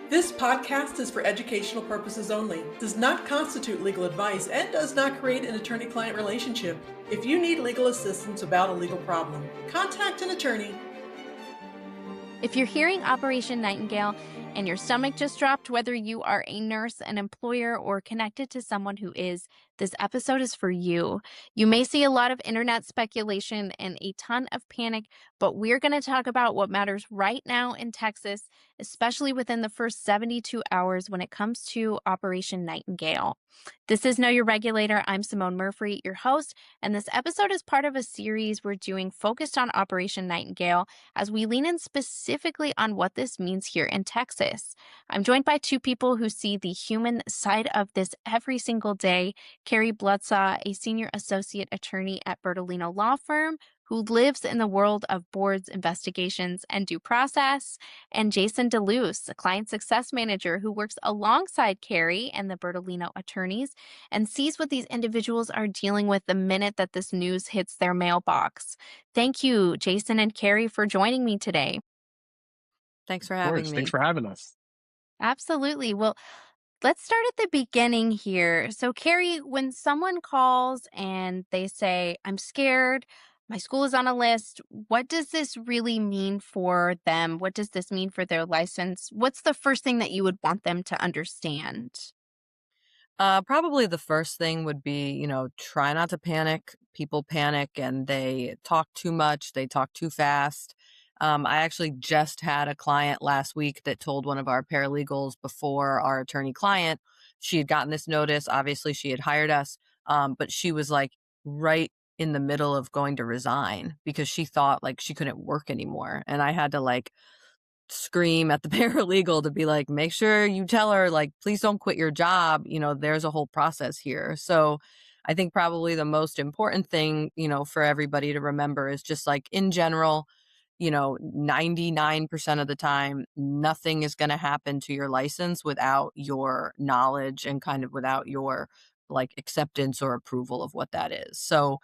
This podcast is for educational purposes only, does not constitute legal advice, and does not create an attorney-client relationship. If you need legal assistance about a legal problem, contact an attorney. If you're hearing Operation Nightingale and your stomach just dropped, whether you are a nurse, an employer, or connected to someone who is, this episode is for you. You may see a lot of internet speculation and a ton of panic, but we're going to talk about what matters right now in Texas, especially within the first 72 hours when it comes to Operation Nightingale. This is Know Your Regulator. I'm Simone Murphy, your host, and this episode is part of a series we're doing focused on Operation Nightingale as we lean in specifically on what this means here in Texas. I'm joined by two people who see the human side of this every single day. Carrie Bloodsaw, a senior associate attorney at Bertolino Law Firm, who lives in the world of boards, investigations, and due process, and Jason DeLuce, a client success manager who works alongside Carrie and the Bertolino attorneys and sees what these individuals are dealing with the minute that this news hits their mailbox. Thank you, Jason and Carrie, for joining me today. Thanks for having me. Thanks for having us. Absolutely. Well, let's start at the beginning here. So, Carrie, when someone calls and they say, I'm scared, my school is on a list, what does this really mean for them? What does this mean for their license? What's the first thing that you would want them to understand? Probably the first thing would be, try not to panic. People panic and they talk too much. They talk too fast. I actually just had a client last week that told one of our paralegals before our attorney client, she had gotten this notice. Obviously, she had hired us, but she was like right in the middle of going to resign because she thought like she couldn't work anymore. And I had to like scream at the paralegal to be like, make sure you tell her, like, please don't quit your job. There's a whole process here. So I think probably the most important thing, for everybody to remember is just like in general, 99% of the time, nothing is going to happen to your license without your knowledge and kind of without your like acceptance or approval of what that is. So,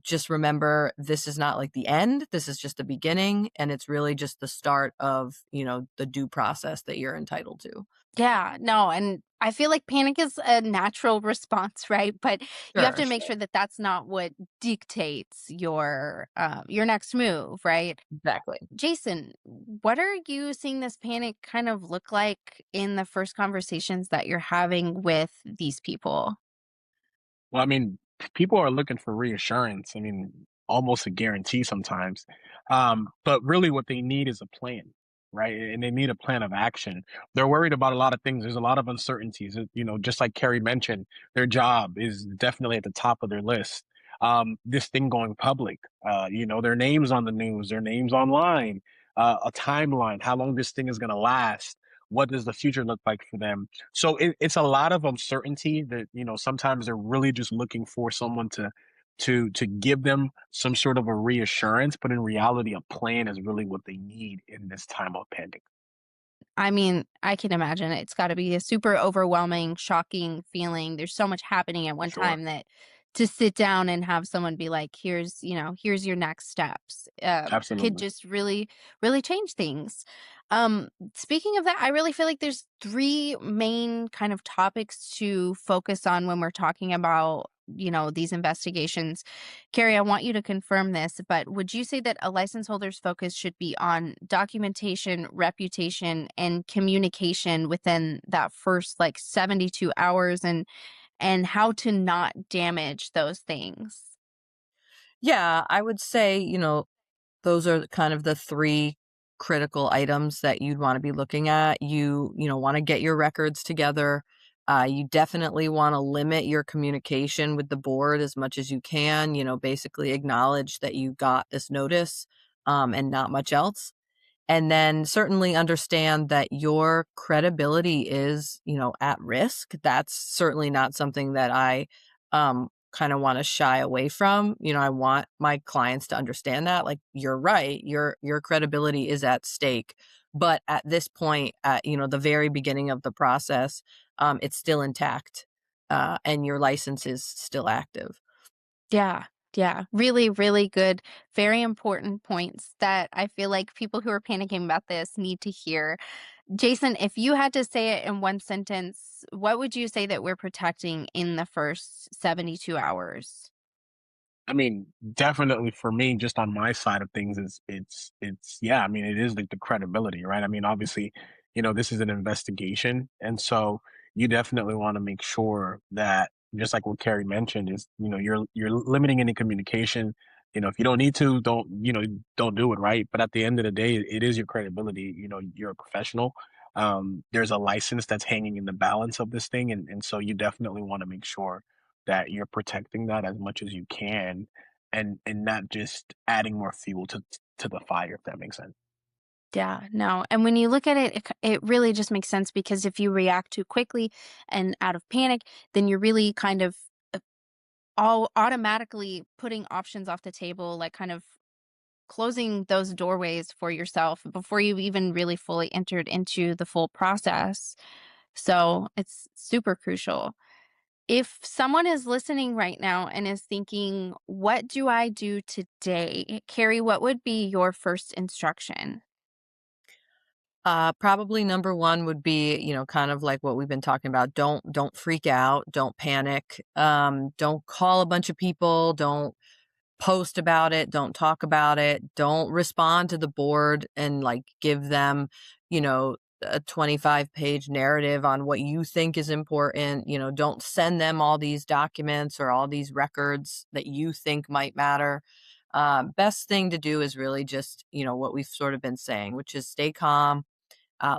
just remember this is not like the end. This is just the beginning. And it's really just the start of, the due process that you're entitled to. Yeah, no, and I feel like panic is a natural response, right? But you have to make sure that that's not what dictates your next move, right? Exactly. Jason, what are you seeing this panic kind of look like in the first conversations that you're having with these people? Well, I mean, people are looking for reassurance. I mean, almost a guarantee sometimes. But really what they need is a plan, right? And they need a plan of action. They're worried about a lot of things. There's a lot of uncertainties. Just like Carrie mentioned, their job is definitely at the top of their list. This thing going public, their names on the news, their names online, a timeline, how long this thing is going to last. What does the future look like for them? So it's a lot of uncertainty that, sometimes they're really just looking for someone to give them some sort of a reassurance, but in reality, a plan is really what they need in this time of pandemic. I mean, I can imagine it's got to be a super overwhelming, shocking feeling. There's so much happening at one Sure. time that to sit down and have someone be like, here's your next steps, could Absolutely. just really, really change things. Speaking of that, I really feel like there's three main kind of topics to focus on when we're talking about, these investigations. Carrie, I want you to confirm this, but would you say that a license holder's focus should be on documentation, reputation, and communication within that first like 72 hours and how to not damage those things? Yeah, I would say, those are kind of the three critical items that you'd want to be looking at. You want to get your records together. You definitely want to limit your communication with the board as much as you can, basically acknowledge that you got this notice and not much else. And then certainly understand that your credibility is, at risk. That's certainly not something that I kind of want to shy away from. I want my clients to understand that, like, you're right, your credibility is at stake. But at this point, at the very beginning of the process, it's still intact, and your license is still active. Yeah. Yeah. Really, really good. Very important points that I feel like people who are panicking about this need to hear. Jason, if you had to say it in one sentence, what would you say that we're protecting in the first 72 hours? I mean, definitely for me, just on my side of things, is it's yeah. I mean, it is like the credibility, right? I mean, obviously, this is an investigation, and so you definitely want to make sure that, just like what Carrie mentioned, is you're limiting any communication. If you don't need to, don't do it, right? But at the end of the day, it is your credibility. You're a professional. There's a license that's hanging in the balance of this thing, and so you definitely want to make sure that you're protecting that as much as you can, and not just adding more fuel to the fire, if that makes sense. Yeah, no. And when you look at it, it really just makes sense because if you react too quickly and out of panic, then you're really kind of uh, all automatically putting options off the table, like kind of closing those doorways for yourself before you even really fully entered into the full process. So it's super crucial. If someone is listening right now and is thinking, what do I do today? Carrie, what would be your first instruction? Probably number one would be, kind of like what we've been talking about. Don't freak out. Don't panic. Don't call a bunch of people. Don't post about it. Don't talk about it. Don't respond to the board and like give them, a 25-page narrative on what you think is important. Don't send them all these documents or all these records that you think might matter. Best thing to do is really just, what we've sort of been saying, which is stay calm,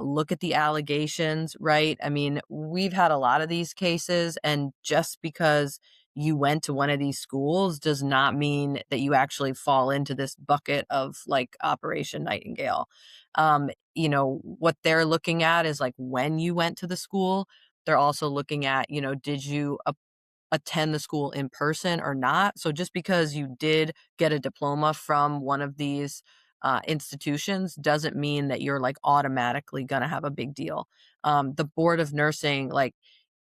look at the allegations, right? I mean, we've had a lot of these cases, and just because you went to one of these schools does not mean that you actually fall into this bucket of like Operation Nightingale. What they're looking at is like when you went to the school. They're also looking at, did you attend the school in person or not. So just because you did get a diploma from one of these institutions doesn't mean that you're like automatically going to have a big deal. The board of nursing, like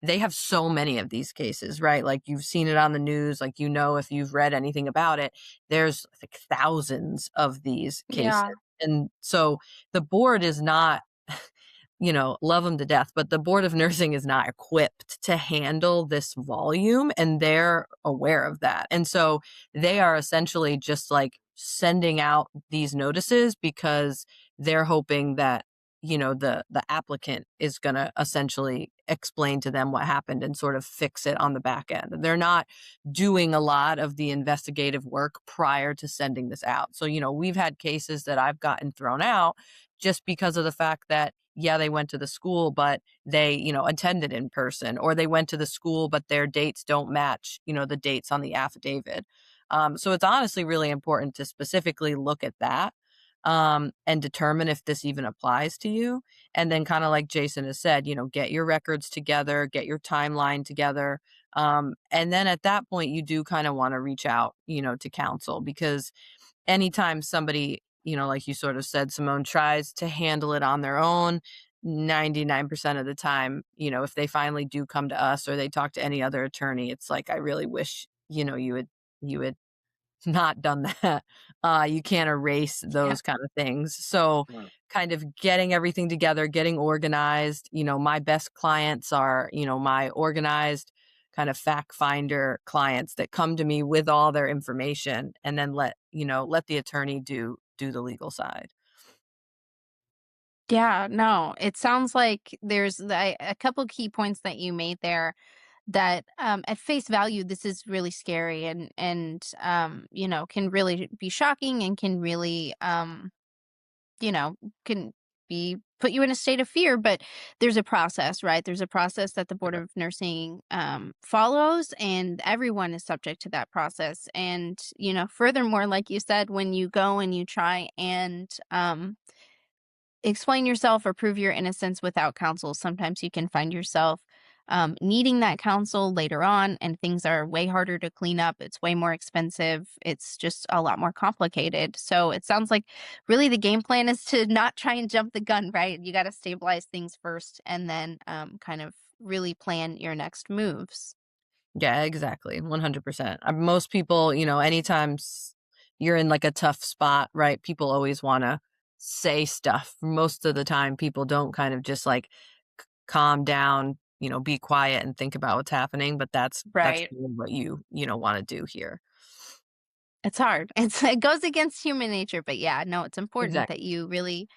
they have so many of these cases, right? Like you've seen it on the news, like, if you've read anything about it, there's like thousands of these cases. Yeah. And so the board is not love them to death, but the board of nursing is not equipped to handle this volume, and they're aware of that. And so they are essentially just like sending out these notices because they're hoping that, the applicant is going to essentially explain to them what happened and sort of fix it on the back end. They're not doing a lot of the investigative work prior to sending this out. So, we've had cases that I've gotten thrown out just because of the fact that, yeah, they went to the school, but they, attended in person, or they went to the school, but their dates don't match, the dates on the affidavit. So it's honestly really important to specifically look at that, and determine if this even applies to you. And then kind of like Jason has said, get your records together, get your timeline together. And then at that point, you do kind of want to reach out, to counsel, because anytime somebody, like you sort of said, Simone, tries to handle it on their own, 99% of the time, if they finally do come to us or they talk to any other attorney, it's like, I really wish, you had not done that. You can't erase Yeah. those kind of things. So Right. kind of getting everything together, getting organized. My best clients are, my organized kind of fact finder clients that come to me with all their information, and then let the attorney do the legal side. Yeah, no, it sounds like there's a couple key points that you made there that at face value this is really scary and can really be shocking and can really you know, can be put you in a state of fear, but there's a process, right? There's a process that the Board Yeah. of Nursing follows, and everyone is subject to that process. And furthermore, like you said, when you go and you try and explain yourself or prove your innocence without counsel, sometimes you can find yourself needing that counsel later on, and things are way harder to clean up. It's way more expensive. It's just a lot more complicated. So it sounds like really the game plan is to not try and jump the gun, right? You got to stabilize things first and then kind of really plan your next moves. Yeah, exactly. 100%. Most people, anytime you're in like a tough spot, right? People always want to say stuff. Most of the time, people don't kind of just like calm down, be quiet and think about what's happening. But that's Right. really what you want to do here. It's hard. It goes against human nature, but yeah, no, it's important that Exactly. you really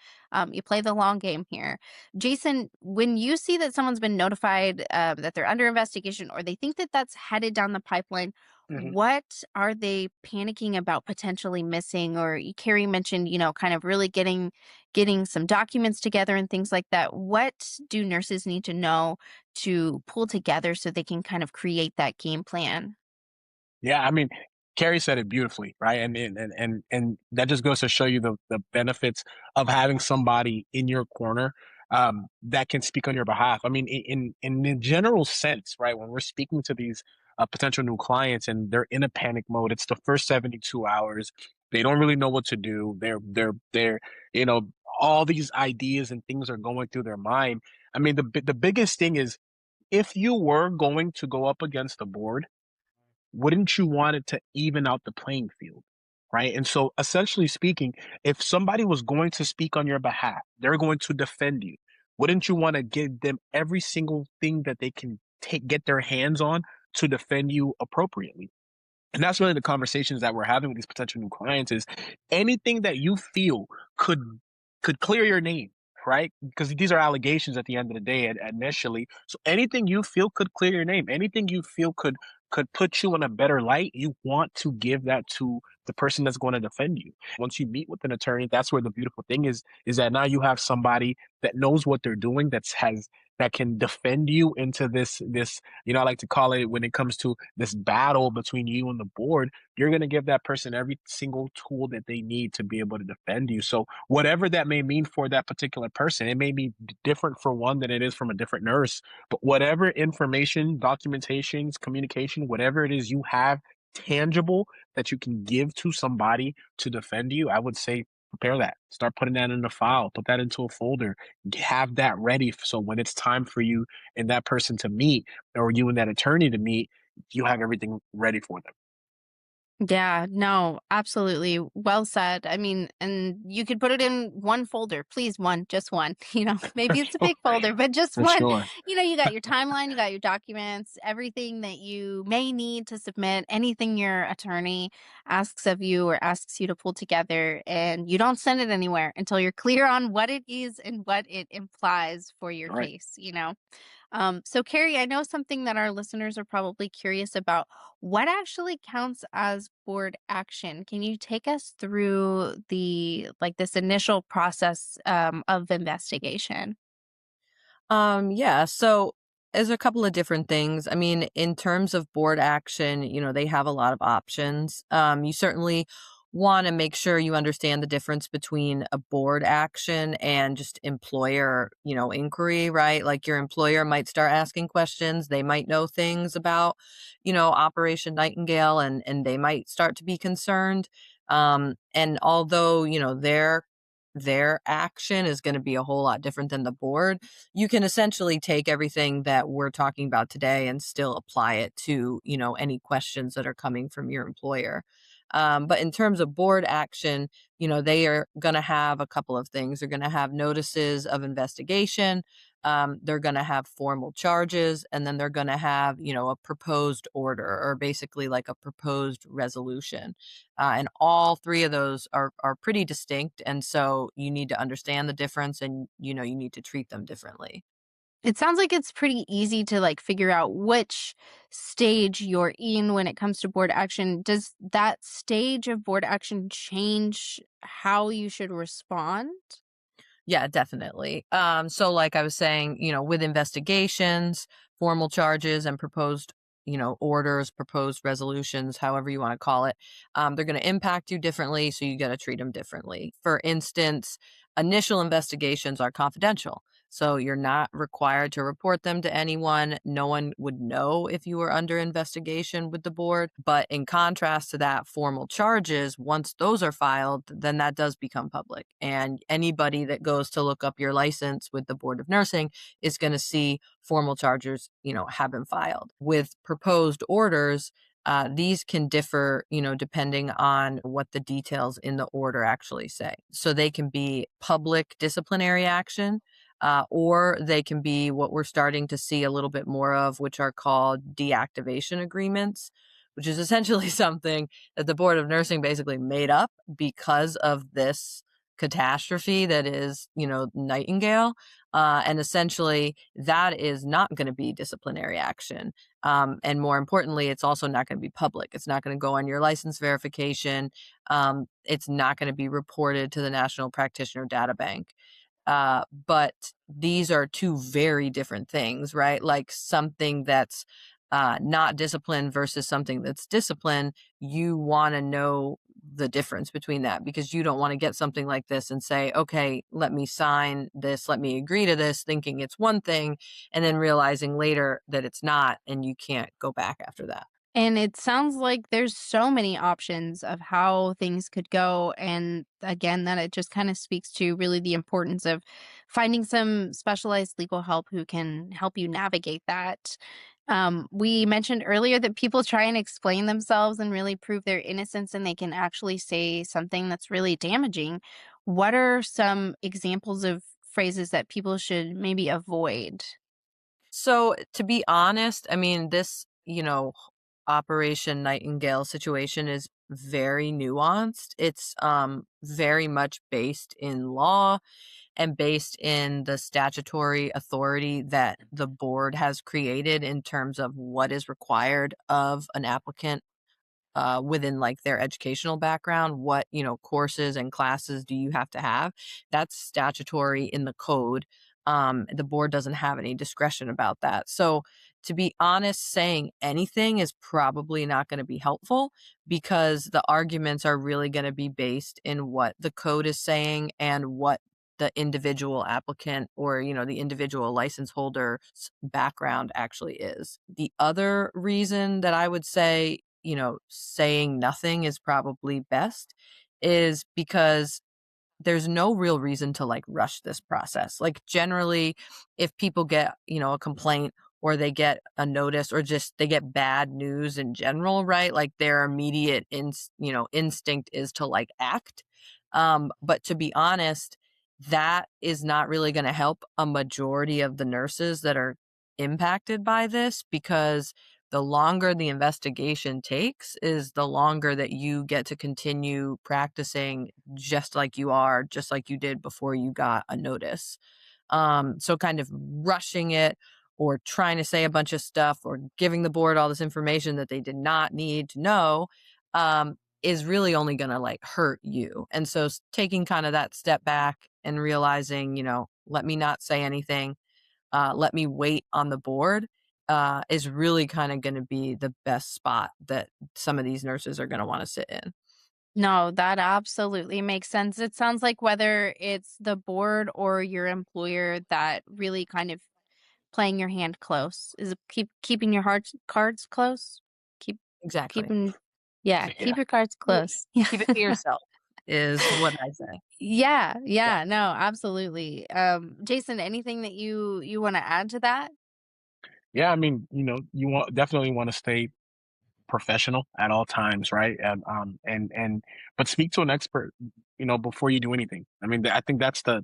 you play the long game here. Jason, when you see that someone's been notified that they're under investigation or they think that that's headed down the pipeline, Mhm. what are they panicking about potentially missing? Or Carrie mentioned, kind of really getting some documents together and things like that. What do nurses need to know to pull together so they can kind of create that game plan? Yeah, I mean, Carrie said it beautifully, right? And that just goes to show you the benefits of having somebody in your corner that can speak on your behalf. I mean, in the general sense, right? When we're speaking to these potential new clients and they're in a panic mode, it's the first 72 hours. They don't really know what to do. They're you know all these ideas and things are going through their mind. I mean, the biggest thing is if you were going to go up against the board, wouldn't you want it to even out the playing field? Right. And so, essentially speaking, if somebody was going to speak on your behalf, they're going to defend you. Wouldn't you want to give them every single thing that they can get their hands on to defend you appropriately? And that's really the conversations that we're having with these potential new clients is anything that you feel could clear your name, right? Because these are allegations at the end of the day initially. So anything you feel could clear your name, anything you feel could put you in a better light, you want to give that to the person that's going to defend you. Once you meet with an attorney, that's where the beautiful thing is that now you have somebody that knows what they're doing, that can defend you into this I like to call it, when it comes to this battle between you and the board, you're going to give that person every single tool that they need to be able to defend you. So whatever that may mean for that particular person, it may be different for one than it is from a different nurse, but whatever information, documentations, communication, whatever it is you have tangible that you can give to somebody to defend you, I would say prepare that. Start putting that in a file, put that into a folder, have that ready. So when it's time for you and that person to meet, or you and that attorney to meet, you have everything ready for them. Yeah, no, absolutely. Well said. I mean, and you could put it in one folder, please, one, just one. Maybe it's a big folder, but just For one. sure. You got your timeline, you got your documents, everything that you may need to submit, anything your attorney asks of you or asks you to pull together, and you don't send it anywhere until you're clear on what it is and what it implies for your All right. case. So, Carrie, I know something that our listeners are probably curious about. What actually counts as board action? Can you take us through this initial process of investigation? Yeah, so there's a couple of different things. I mean, in terms of board action, they have a lot of options. You certainly want to make sure you understand the difference between a board action and just employer, inquiry, right? Like your employer might start asking questions. They might know things about, Operation Nightingale, and they might start to be concerned. And although, their action is going to be a whole lot different than the board, you can essentially take everything that we're talking about today and still apply it to, any questions that are coming from your employer. But in terms of board action, they are going to have a couple of things. They're going to have notices of investigation. They're going to have formal charges, and then they're going to have, a proposed order, or basically like a proposed resolution. And all three of those are pretty distinct. And so you need to understand the difference, and, you need to treat them differently. It sounds like it's pretty easy to figure out which stage you're in when it comes to board action. Does that stage of board action change how you should respond? Yeah, definitely. So like I was saying, with investigations, formal charges, and proposed, orders, proposed resolutions, however you want to call it, they're going to impact you differently. So you got to treat them differently. For instance, initial investigations are confidential. So you're not required to report them to anyone. No one would know if you were under investigation with the board. But in contrast to that, formal charges, once those are filed, then that does become public. And anybody that goes to look up your license with the Board of Nursing is going to see formal charges, have been filed. With proposed orders, These can differ, depending on what the details in the order actually say. So they can be public disciplinary action, or they can be what we're starting to see a little bit more of, which are called deactivation agreements, which is essentially something that the Board of Nursing basically made up because of this catastrophe that is, Nightingale. And essentially, that is not going to be disciplinary action. And more importantly, it's also not going to be public. It's not going to go on your license verification. It's not going to be reported to the National Practitioner Data Bank. But these are two very different things, right? Like something that's not discipline versus something that's discipline. You want to know the difference between that, because you don't want to get something like this and say, okay, let me sign this, let me agree to this, thinking it's one thing, and then realizing later that it's not, and you can't go back after that. And it sounds like there's so many options of how things could go. And again, that it just kind of speaks to really the importance of finding some specialized legal help who can help you navigate that. We mentioned earlier that people try and explain themselves and really prove their innocence, and they can actually say something that's really damaging. What are some examples of phrases that people should maybe avoid? So to be honest, I mean, this, Operation Nightingale situation is very nuanced. It's very much based in law and based in the statutory authority that the board has created in terms of what is required of an applicant within like their educational background. What, courses and classes do you have to have? That's statutory in the code. The board doesn't have any discretion about that. So to be honest, saying anything is probably not going to be helpful, because the arguments are really going to be based in what the code is saying and what the individual applicant or, the individual license holder's background actually is. The other reason that I would say, saying nothing is probably best is because there's no real reason to like rush this process. Like generally, if people get, a complaint or they get a notice or just they get bad news in general, right? Like their immediate instinct is to like act. But to be honest, that is not really going to help a majority of the nurses that are impacted by this, because the longer the investigation takes is the longer that you get to continue practicing just like you did before you got a notice. So kind of rushing it or trying to say a bunch of stuff or giving the board all this information that they did not need to know is really only going to like hurt you. And so taking kind of that step back and realizing, let me not say anything, let me wait on the board, is really kind of going to be the best spot that some of these nurses are going to want to sit in. No, that absolutely makes sense. It sounds like whether it's the board or your employer, that really kind of playing your hand close is keeping your cards close. Keep Exactly. keeping Yeah, Yeah. keep your cards close. Yeah. Keep it to yourself is what I say. Yeah, no, absolutely. Jason, anything that you want to add to that? Yeah, I mean, definitely want to stay professional at all times, right? And but speak to an expert, before you do anything. I mean, I think that's the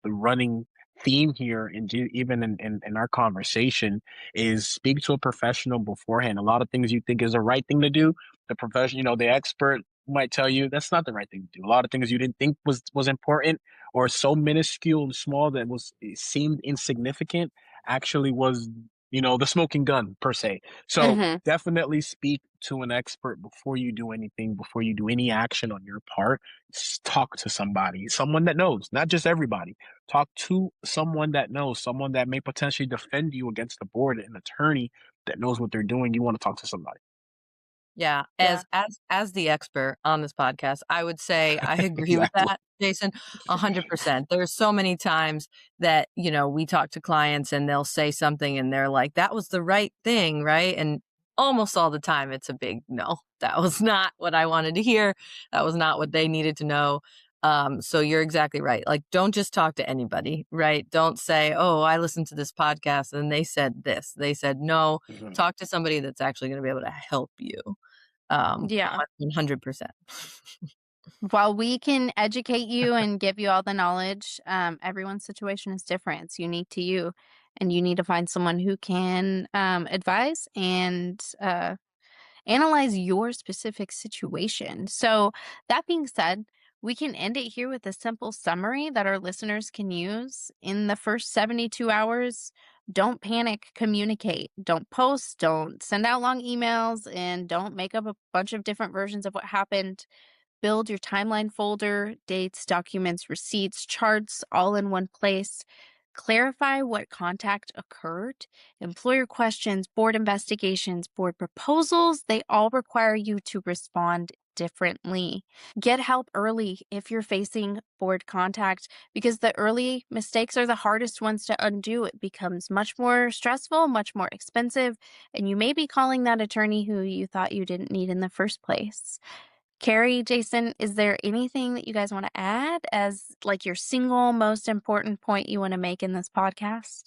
running theme here, and even in our conversation, is speak to a professional beforehand. A lot of things you think is the right thing to do, the profession, the expert might tell you that's not the right thing to do. A lot of things you didn't think was important or so minuscule and small that it seemed insignificant actually was, the smoking gun per se. So Mhm. definitely speak to an expert before you do anything, before you do any action on your part. Talk to somebody, someone that knows, not just everybody. Talk to someone that knows, someone that may potentially defend you against the board, an attorney that knows what they're doing. You want to talk to somebody. Yeah, Yeah. as the expert on this podcast, I would say I agree with Exactly. that, Jason, 100%. There's so many times that, we talk to clients and they'll say something and they're like, that was the right thing, right? And almost all the time it's a big no. That was not what I wanted to hear. That was not what they needed to know. So you're exactly right. Like, don't just talk to anybody, right? Don't say, oh, I listened to this podcast and they said this. They said no. Mhm. Talk to somebody that's actually going to be able to help you. Yeah. 100%. While we can educate you and give you all the knowledge, everyone's situation is different. It's unique to you, and you need to find someone who can advise and analyze your specific situation. So, that being said, we can end it here with a simple summary that our listeners can use. In the first 72 hours, don't panic, communicate. Don't post, don't send out long emails, and don't make up a bunch of different versions of what happened. Build your timeline folder, dates, documents, receipts, charts, all in one place. Clarify what contact occurred. Employer questions, board investigations, board proposals, they all require you to respond differently. Get help early if you're facing board contact, because the early mistakes are the hardest ones to undo. It becomes much more stressful, much more expensive, and you may be calling that attorney who you thought you didn't need in the first place. Carrie, Jason, is there anything that you guys want to add as like your single most important point you want to make in this podcast?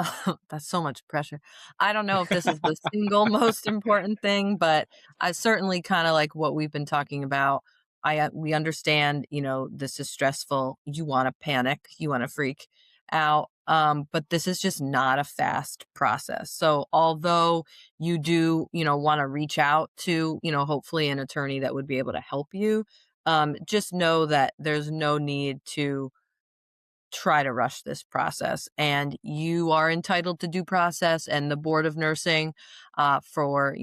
Oh, that's so much pressure. I don't know if this is the single most important thing, but I certainly kind of like what we've been talking about. We understand, this is stressful. You want to panic, you want to freak out. But this is just not a fast process. So although you do, want to reach out to, hopefully an attorney that would be able to help you, just know that there's no need to try to rush this process, and you are entitled to due process, and the board of nursing for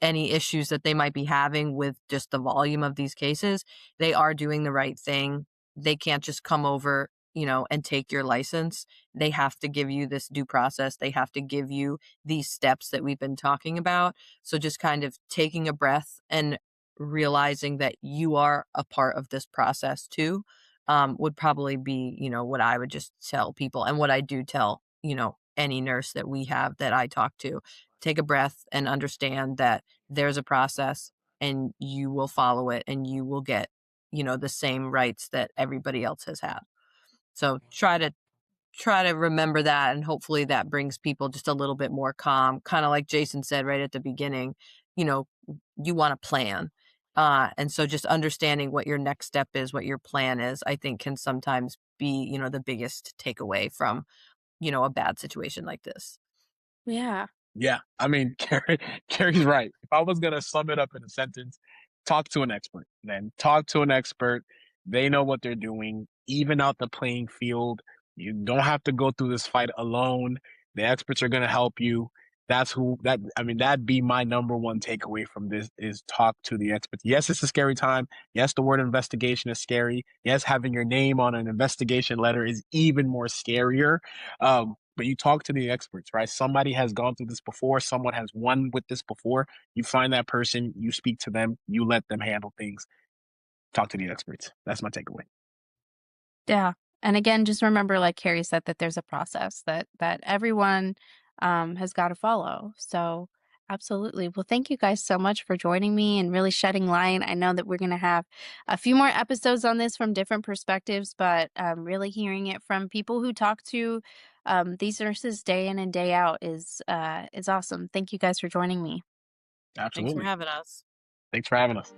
any issues that they might be having with just the volume of these cases, they are doing the right thing. They can't just come over, and take your license. They have to give you this due process. They have to give you these steps that we've been talking about. So just kind of taking a breath and realizing that you are a part of this process too, would probably be, what I would just tell people, and what I do tell, any nurse that we have that I talk to. Take a breath and understand that there's a process and you will follow it and you will get, the same rights that everybody else has had. So try to remember that, and hopefully that brings people just a little bit more calm. Kind of like Jason said right at the beginning, you want a plan. And so just understanding what your next step is, what your plan is, I think can sometimes be, the biggest takeaway from, a bad situation like this. Yeah. Yeah, I mean, Carrie's right. If I was gonna sum it up in a sentence, talk to an expert. Then talk to an expert. They know what they're doing. Even out the playing field. You don't have to go through this fight alone. The experts are gonna help you. That'd be my number one takeaway from this is talk to the experts. Yes, it's a scary time. Yes, the word investigation is scary. Yes, having your name on an investigation letter is even more scarier. But you talk to the experts, right? Somebody has gone through this before. Someone has won with this before. You find that person, you speak to them, you let them handle things. Talk to the experts. That's my takeaway. Yeah. And again, just remember, like Carrie said, that there's a process that everyone has got to follow. So absolutely. Well, thank you guys so much for joining me and really shedding light. I know that we're going to have a few more episodes on this from different perspectives, but really hearing it from people who talk to these nurses day in and day out is awesome. Thank you guys for joining me. Thanks for Absolutely. having us. Thanks for having us.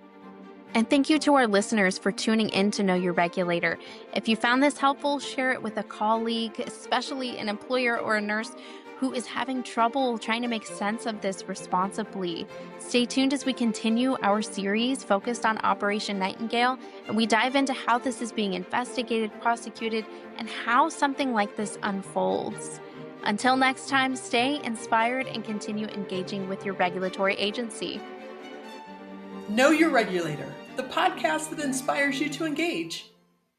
And thank you to our listeners for tuning in to Know Your Regulator. If you found this helpful, share it with a colleague, especially an employer or a nurse who is having trouble trying to make sense of this responsibly. Stay tuned as we continue our series focused on Operation Nightingale, and we dive into how this is being investigated, prosecuted, and how something like this unfolds. Until next time, stay inspired and continue engaging with your regulatory agency. Know Your Regulator, the podcast that inspires you to engage.